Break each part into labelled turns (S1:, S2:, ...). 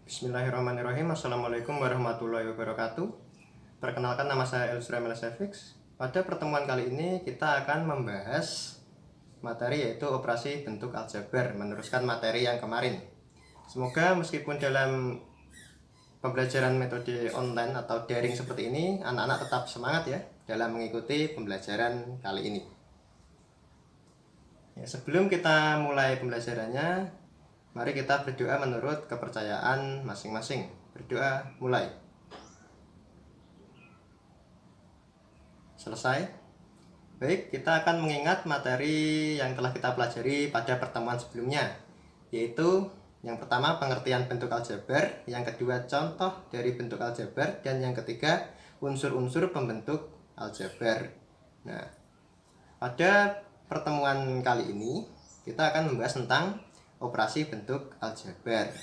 S1: Bismillahirrahmanirrahim. Assalamualaikum warahmatullahi wabarakatuh. Perkenalkan, nama saya Elsra Melasevix. Pada pertemuan kali ini kita akan membahas materi yaitu operasi bentuk aljabar, meneruskan materi yang kemarin. Semoga meskipun dalam pembelajaran metode online atau daring seperti ini, anak-anak tetap semangat ya dalam mengikuti pembelajaran kali ini. Ya, sebelum kita mulai pembelajarannya, mari kita berdoa menurut kepercayaan masing-masing. Berdoa mulai. Selesai. Baik, kita akan mengingat materi yang telah kita pelajari pada pertemuan sebelumnya, yaitu yang pertama pengertian bentuk aljabar, yang kedua contoh dari bentuk aljabar, dan yang ketiga unsur-unsur pembentuk aljabar. Nah, pada pertemuan kali ini kita akan membahas tentang operasi bentuk aljabar.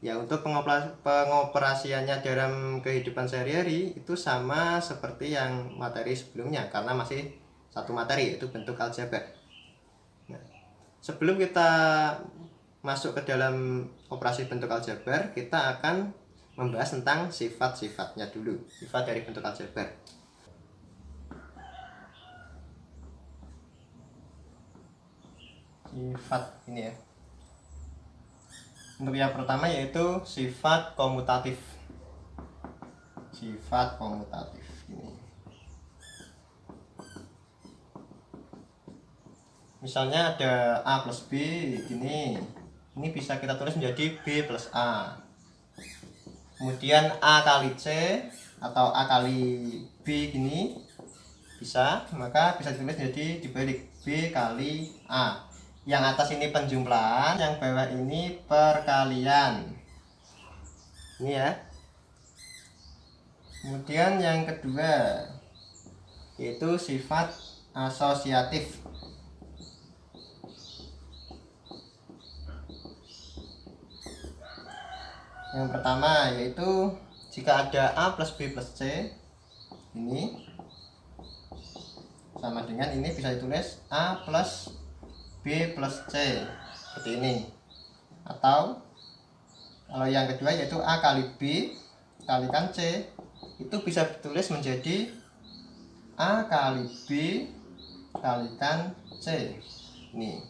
S1: Ya, untuk pengoperasiannya dalam kehidupan sehari-hari itu sama seperti yang materi sebelumnya, karena masih satu materi yaitu bentuk aljabar. Nah, sebelum kita masuk ke dalam operasi bentuk aljabar, kita akan membahas tentang sifat-sifatnya dulu. Sifat dari bentuk aljabar. Sifat ini ya. Untuk yang pertama yaitu sifat komutatif. Sifat komutatif ini. Misalnya ada A plus B gini. Ini bisa kita tulis menjadi B plus A. Kemudian A kali C atau A kali B gini bisa, maka bisa ditulis menjadi dibalik B kali A. Yang atas ini penjumlahan, yang bawah ini perkalian. Ini ya. Kemudian yang kedua yaitu sifat asosiatif. Yang pertama yaitu jika ada A plus B plus C, ini sama dengan ini bisa ditulis A plus B plus C seperti ini. Atau kalau yang kedua yaitu A kali B kalikan C, itu bisa ditulis menjadi A kali B kalikan C. Ini.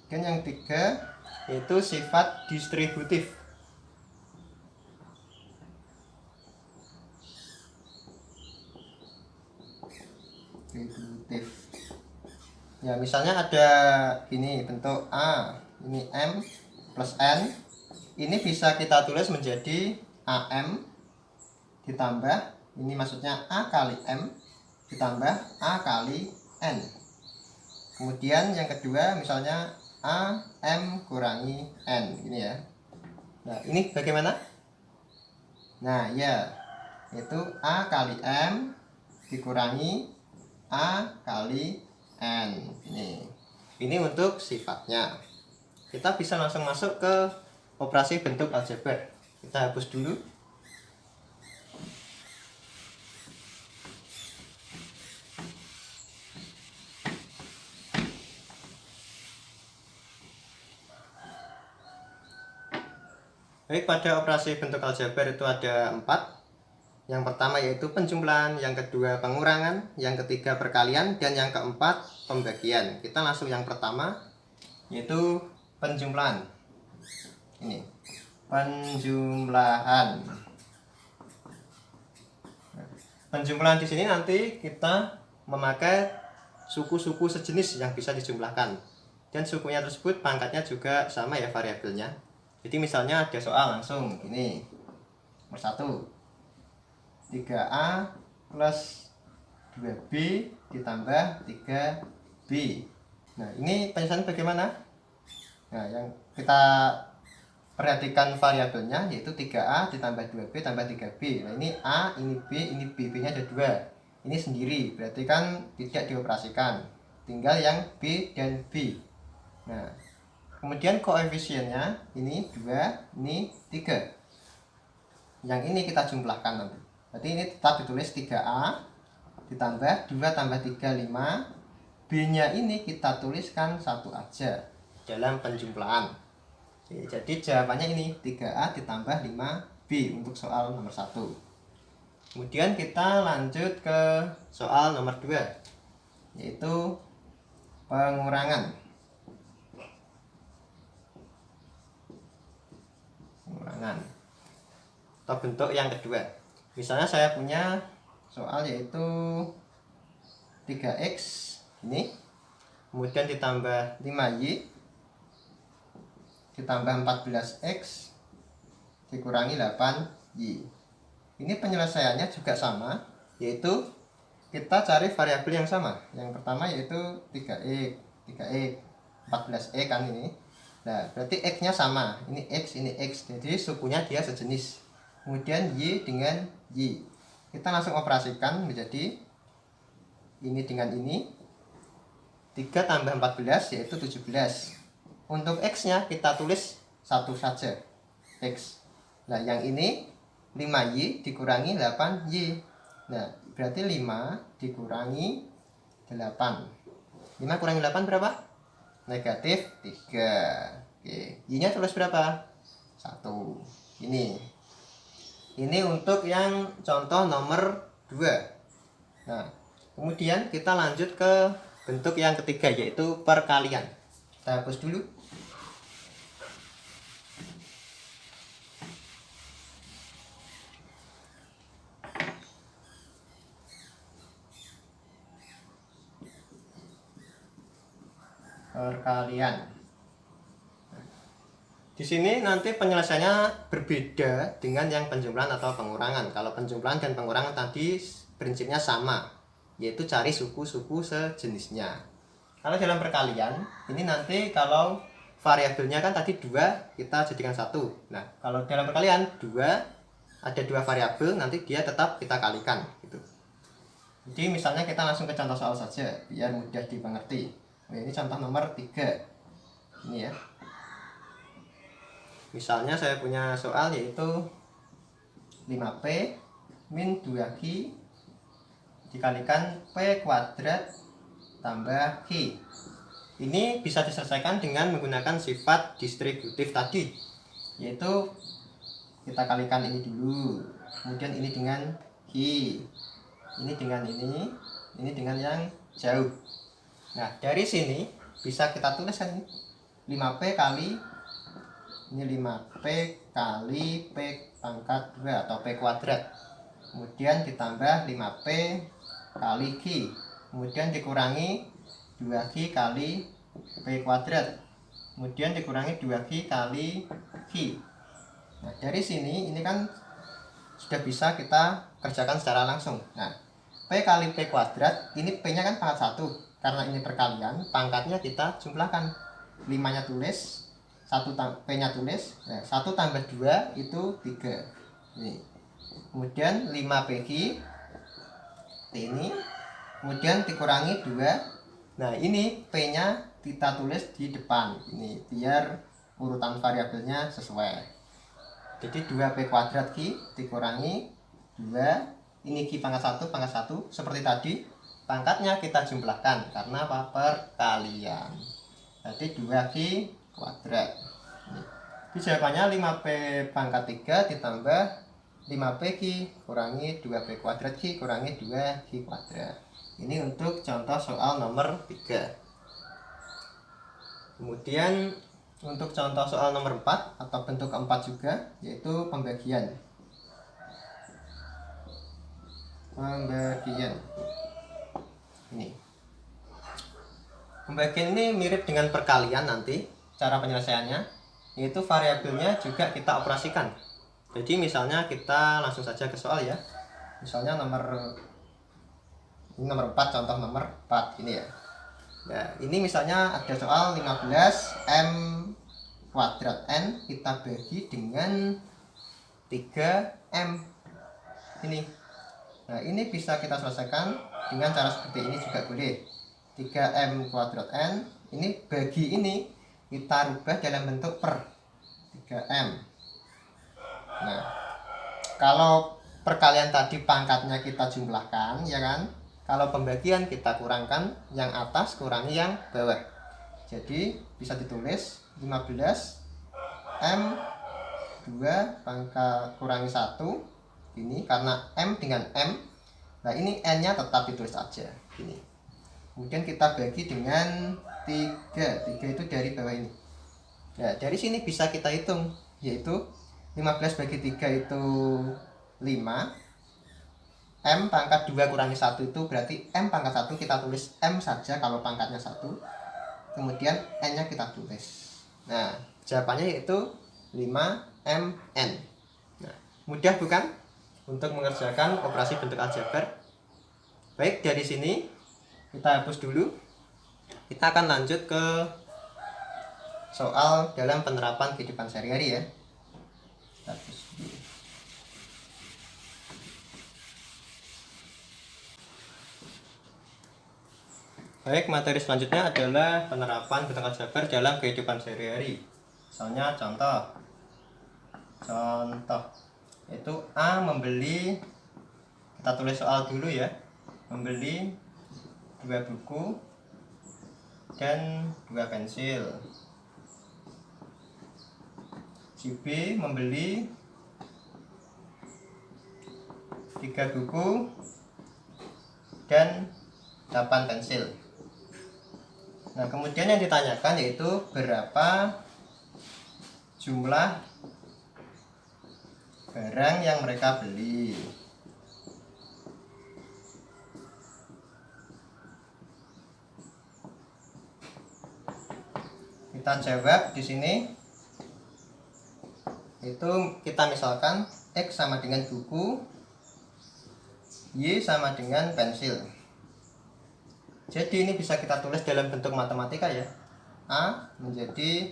S1: Dan yang ketiga yaitu sifat distributif. Ya, misalnya ada gini bentuk A, ini M plus N, ini bisa kita tulis menjadi AM ditambah, ini maksudnya A kali M ditambah A kali N. Kemudian yang kedua misalnya AM kurangi N, ini ya. Nah, ini bagaimana? Nah, ya, itu A kali M dikurangi A kali N. Ini untuk sifatnya. Kita bisa langsung masuk ke operasi bentuk aljabar. Kita hapus dulu. Baik, pada operasi bentuk aljabar itu ada 4. Yang pertama yaitu penjumlahan, yang kedua pengurangan, yang ketiga perkalian, dan yang keempat pembagian. Kita langsung yang pertama yaitu penjumlahan. Ini penjumlahan. Penjumlahan di sini nanti kita memakai suku-suku sejenis yang bisa dijumlahkan, dan sukunya tersebut pangkatnya juga sama ya variabelnya. Jadi misalnya ada soal langsung ini nomor 1, 3A plus 2B ditambah 3B. Nah, ini penyelesaian bagaimana? Nah, yang kita perhatikan variabelnya yaitu 3A ditambah 2B tambah 3B. Nah, ini A, ini B, ini B. B-nya ada 2. Ini sendiri, berarti kan tidak dioperasikan. Tinggal yang B dan B. Nah, kemudian koefisiennya ini 2, ini 3. Yang ini kita jumlahkan nanti. Berarti ini tetap ditulis 3A ditambah 2 tambah 3, 5. B nya ini kita tuliskan 1 aja dalam penjumlahan. Oke, jadi jawabannya ini 3A ditambah 5B untuk soal nomor 1. Kemudian kita lanjut ke soal nomor 2, yaitu pengurangan. Atau bentuk yang kedua. Misalnya saya punya soal yaitu 3x ini, kemudian ditambah 5y ditambah 14x dikurangi 8y. Ini penyelesaiannya juga sama, yaitu kita cari variabel yang sama. Yang pertama yaitu 3x, 14x kan ini. Nah, berarti x-nya sama. Ini x, ini x. Jadi sukunya dia sejenis. Kemudian y dengan y. Kita langsung operasikan menjadi ini dengan ini. 3 tambah 14 yaitu 17. Untuk x-nya kita tulis satu saja, x. Nah, yang ini 5y dikurangi 8y. Nah, berarti 5 dikurangi 8. 5 kurangi 8 berapa? Negatif 3. Oke, y-nya tulis berapa? 1. Ini untuk yang contoh nomor 2. Nah, kemudian kita lanjut ke bentuk yang ketiga, yaitu perkalian. Kita hapus dulu. Perkalian. Di sini nanti penyelesaiannya berbeda dengan yang penjumlahan atau pengurangan. Kalau penjumlahan dan pengurangan tadi prinsipnya sama, yaitu cari suku-suku sejenisnya. Kalau dalam perkalian, ini nanti kalau variabelnya kan tadi 2, kita jadikan 1. Nah, kalau dalam perkalian 2, ada 2 variabel, nanti dia tetap kita kalikan gitu. Jadi misalnya kita langsung ke contoh soal saja, biar mudah dimengerti. Nah, ini contoh nomor 3. Ini ya. Misalnya saya punya soal yaitu 5p min 2q dikalikan p kuadrat tambah q. Ini bisa diselesaikan dengan menggunakan sifat distributif tadi, yaitu kita kalikan ini dulu, kemudian ini dengan q, ini dengan ini dengan yang jauh. Nah, dari sini bisa kita tuliskan 5p kali ini 5p kali p pangkat 2 atau p kuadrat. Kemudian ditambah 5p kali q. Kemudian dikurangi 2q kali p kuadrat. Kemudian dikurangi 2q kali q. Nah, dari sini ini kan sudah bisa kita kerjakan secara langsung. Nah, p kali p kuadrat, ini p-nya kan pangkat 1. Karena ini perkalian, pangkatnya kita jumlahkan. 5-nya tulis, p-nya tulis, 1 tambah 2 itu 3. Ini. Kemudian 5pq ini, kemudian dikurangi 2. Nah, ini p-nya kita tulis di depan. Ini biar urutan variabelnya sesuai. Jadi 2p kuadrat q dikurangi 2. Ini q pangkat 1 seperti tadi. Pangkatnya kita jumlahkan karena apa? Perkalian. Jadi 2q kuadrat. Ini jawabannya 5p pangkat 3 ditambah 5pq kurangi 2p kuadrat q kurangi 2q kuadrat. Ini untuk contoh soal nomor 3. Kemudian untuk contoh soal nomor 4 atau bentuk keempat juga, yaitu pembagian. Ini pembagian ini mirip dengan perkalian nanti cara penyelesaiannya, yaitu variabelnya juga kita operasikan. Jadi misalnya kita langsung saja ke soal ya. Misalnya nomor 4, contoh nomor 4 ini ya. Nah, ini misalnya ada soal 15m kuadrat n kita bagi dengan 3m ini. Nah, ini bisa kita selesaikan dengan cara seperti ini juga boleh. 3m kuadrat n ini bagi ini kita rubah dalam bentuk per 3m. Nah, kalau perkalian tadi pangkatnya kita jumlahkan, ya kan? Kalau pembagian kita kurangkan yang atas kurangi yang bawah. Jadi bisa ditulis 15 M 2 pangkat kurangi 1 ini, karena M dengan M. Nah ini N nya tetap ditulis aja ini. Kemudian kita bagi dengan 3 itu dari bawah ini. Nah dari sini bisa kita hitung, yaitu 15 bagi 3 itu 5. M pangkat 2 kurangi 1 itu berarti M pangkat 1, kita tulis M saja kalau pangkatnya 1. Kemudian N nya kita tulis. Nah jawabannya yaitu 5mn. Nah mudah bukan untuk mengerjakan operasi bentuk aljabar? Baik, dari sini kita hapus dulu. Kita akan lanjut ke soal dalam penerapan kehidupan sehari-hari ya. Kita hapus dulu. Baik, materi selanjutnya adalah penerapan bentuk aljabar dalam kehidupan sehari-hari. Misalnya contoh yaitu A membeli, kita tulis soal dulu ya, membeli 2 buku dan 2 pensil. Si B membeli 3 buku dan 8 pensil. Nah kemudian yang ditanyakan yaitu berapa jumlah barang yang mereka beli. Kita jawab di sini. Itu kita misalkan X sama dengan buku, Y sama dengan pensil. Jadi ini bisa kita tulis dalam bentuk matematika ya. A menjadi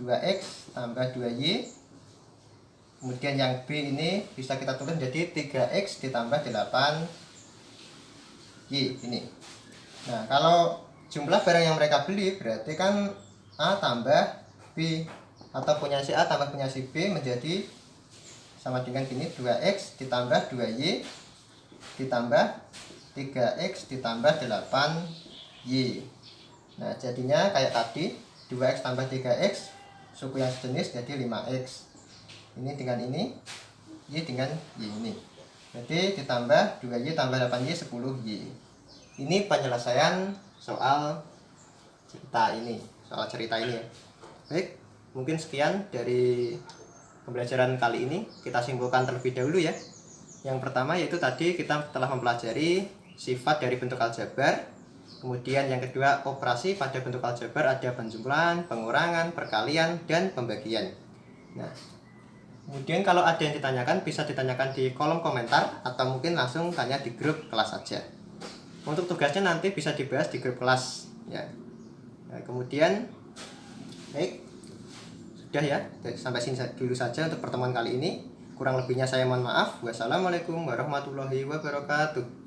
S1: 2X tambah 2Y. Kemudian yang B ini bisa kita tulis menjadi 3X ditambah 8Y ini. Nah kalau jumlah barang yang mereka beli berarti kan A tambah B, atau punya si A tambah punya si B menjadi sama dengan gini, 2X ditambah 2Y ditambah 3X ditambah 8Y. Nah jadinya kayak tadi, 2X tambah 3X suku yang sejenis jadi 5X. Ini dengan ini, Y dengan Y ini. Jadi ditambah 2Y tambah 8Y 10Y. Ini penyelesaian soal cerita ini ya. Baik, mungkin sekian dari pembelajaran kali ini. Kita simpulkan terlebih dahulu ya. Yang pertama yaitu tadi kita telah mempelajari sifat dari bentuk aljabar. Kemudian yang kedua, operasi pada bentuk aljabar ada penjumlahan, pengurangan, perkalian, dan pembagian. Nah, kemudian kalau ada yang ditanyakan bisa ditanyakan di kolom komentar atau mungkin langsung tanya di grup kelas saja. Untuk tugasnya nanti bisa dibahas di grup kelas ya. Nah, kemudian baik, sudah ya, sampai sini dulu saja untuk pertemuan kali ini. Kurang lebihnya saya mohon maaf. Wassalamualaikum warahmatullahi wabarakatuh.